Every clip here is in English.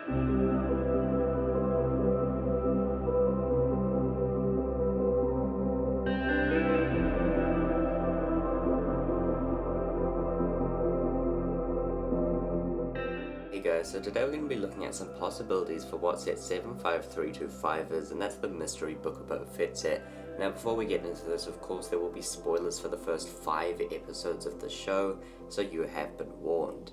Hey guys, so today we're going to be looking at some possibilities for what set 75325 is, and that's the mystery Book of Boba Fett set. Now before we get into this, of course there will be spoilers for the first 5 episodes of the show, so you have been warned.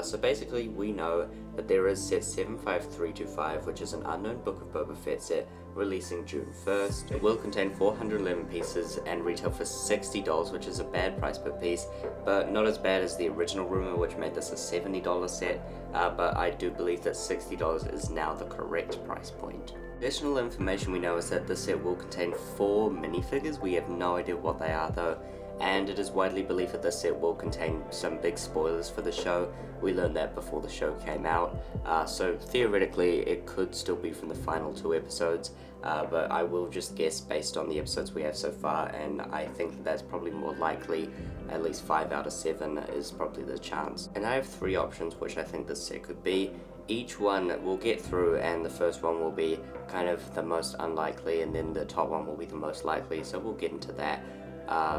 So basically we know that there is set 75325, which is an unknown Book of Boba Fett set releasing June 1st. It will contain 411 pieces and retail for $60, which is a bad price per piece, but not as bad as the original rumor, which made this a $70 set, but I do believe that $60 is now the correct price point. Additional information we know is that this set will contain 4 minifigures. We have no idea what they are though, and it is widely believed that this set will contain some big spoilers for the show. We learned that before the show came out, so theoretically it could still be from the final 2 episodes, but I will just guess based on the episodes we have so far, and I think that's probably more likely. At least 5 out of 7 is probably the chance. And I have 3 options which I think this set could be. Each one we'll get through, and the first one will be kind of the most unlikely, and then the top one will be the most likely, so we'll get into that.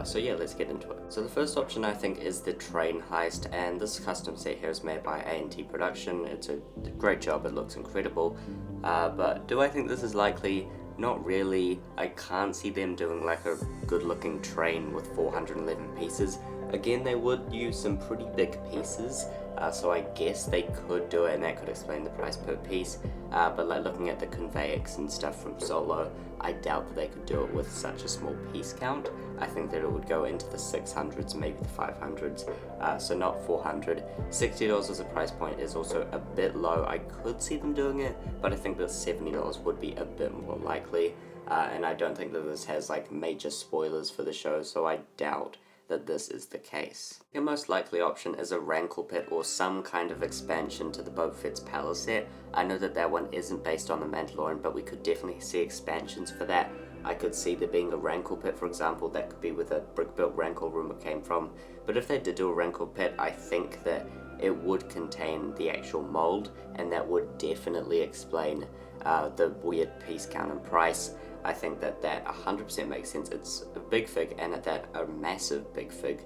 So yeah, let's get into it. So the first option I think is the train heist, and this custom set here is made by A&T Production. It's a great job, it looks incredible, but do I think this is likely? Not really. I can't see them doing like a good looking train with 411 pieces. Again, they would use some pretty big pieces, so I guess they could do it, and that could explain the price per piece, but like looking at the conveyance and stuff from Solo, I doubt that they could do it with such a small piece count. I think that it would go into the 600s, maybe the 500s, so not 400. $60 as a price point is also a bit low. I could see them doing it, but I think that $70 would be a bit more likely, and I don't think that this has like major spoilers for the show, so I doubt that this is the case. The most likely option is a Rancor Pit or some kind of expansion to the Boba Fett's palace set. I know that that one isn't based on the Mandalorian, but we could definitely see expansions for that. I could see there being a Rancor Pit, for example. That could be where the brick-built Rancor rumor came from. But if they did do a Rancor Pit, I think that it would contain the actual mold, and that would definitely explain the weird piece count and price. I think that 100% makes sense. It's a big fig, and at that, a massive big fig.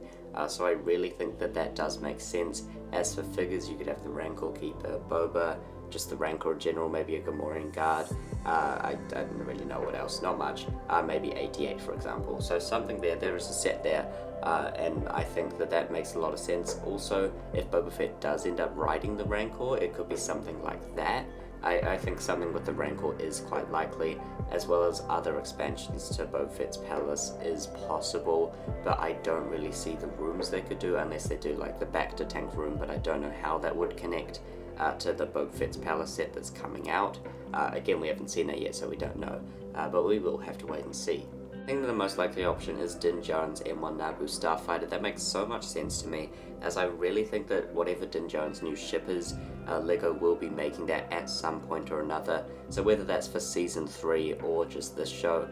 So I really think that does make sense. As for figures, you could have the Rancor Keeper, Boba, just the Rancor in general, maybe a Gamorrean guard. I don't really know what else, not much. Maybe 88, for example. So something there is a set there, and I think that makes a lot of sense. Also, if Boba Fett does end up riding the Rancor, it could be something like that. I think something with the Rancor is quite likely, as well as other expansions to Boba Fett's palace is possible, but I don't really see the rooms they could do unless they do like the Bacta tank room, but I don't know how that would connect to the Boba Fett's palace set that's coming out. Again, we haven't seen it yet, so we don't know, but we will have to wait and see. I think that the most likely option is Din Djarin's M1 Naboo starfighter. That makes so much sense to me, as I really think that whatever Din Djarin's new ship is, LEGO will be making that at some point or another. So whether that's for season 3 or just this show,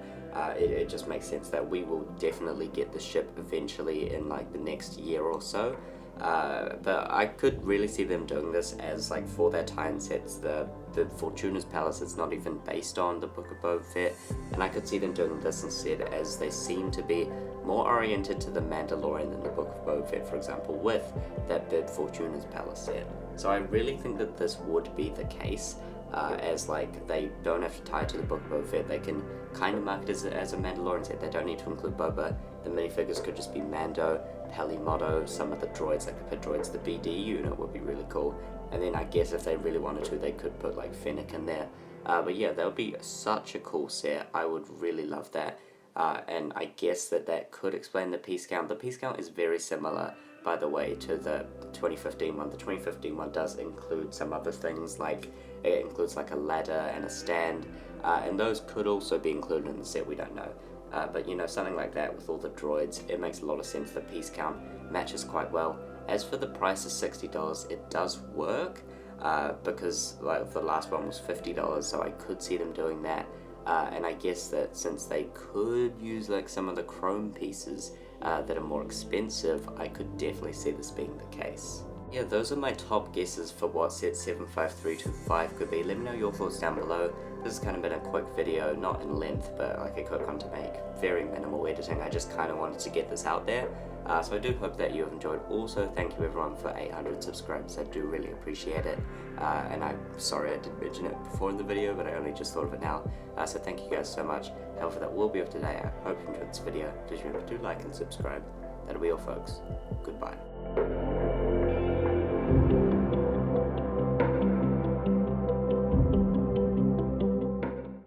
it just makes sense that we will definitely get the ship eventually in like the next year or so. But I could really see them doing this as like for their tie-in sets. The Fortuna's Palace is not even based on the Book of Boba Fett, and I could see them doing this instead, as they seem to be more oriented to the Mandalorian than the Book of Boba Fett, for example, with that big Fortuna's Palace set. So I really think that this would be the case, as like they don't have to tie it to the Book of Boba Fett. They can kind of mark it as a Mandalorian set. They don't need to include Boba. The minifigures could just be Mando, Pelimoto, some of the droids, like the pit droids, the BD unit would be really cool. And then I guess if they really wanted to, they could put like Fennec in there. But yeah, that would be such a cool set. I would really love that. And I guess that could explain the piece count. The piece count is very similar, by the way, to the 2015 one. The 2015 one does include some other things, like it includes like a ladder and a stand, and those could also be included in the set, we don't know. But you know, something like that with all the droids, it makes a lot of sense. The piece count matches quite well. As for the price of $60, it does work, because like the last one was $50, so I could see them doing that. And I guess that since they could use like some of the chrome pieces that are more expensive, I could definitely see this being the case. Yeah, those are my top guesses for what set 75325 could be. Let me know your thoughts down below. This has kind of been a quick video, not in length, but like a quick one to make. Very minimal editing, I just kind of wanted to get this out there. So I do hope that you have enjoyed. Also, thank you everyone for 800 subscribers, I do really appreciate it. And I'm sorry I didn't mention it before in the video, but I only just thought of it now. So thank you guys so much. However, that will be it for today. I hope you enjoyed this video. Please remember to like and subscribe. That'll be all folks. Goodbye.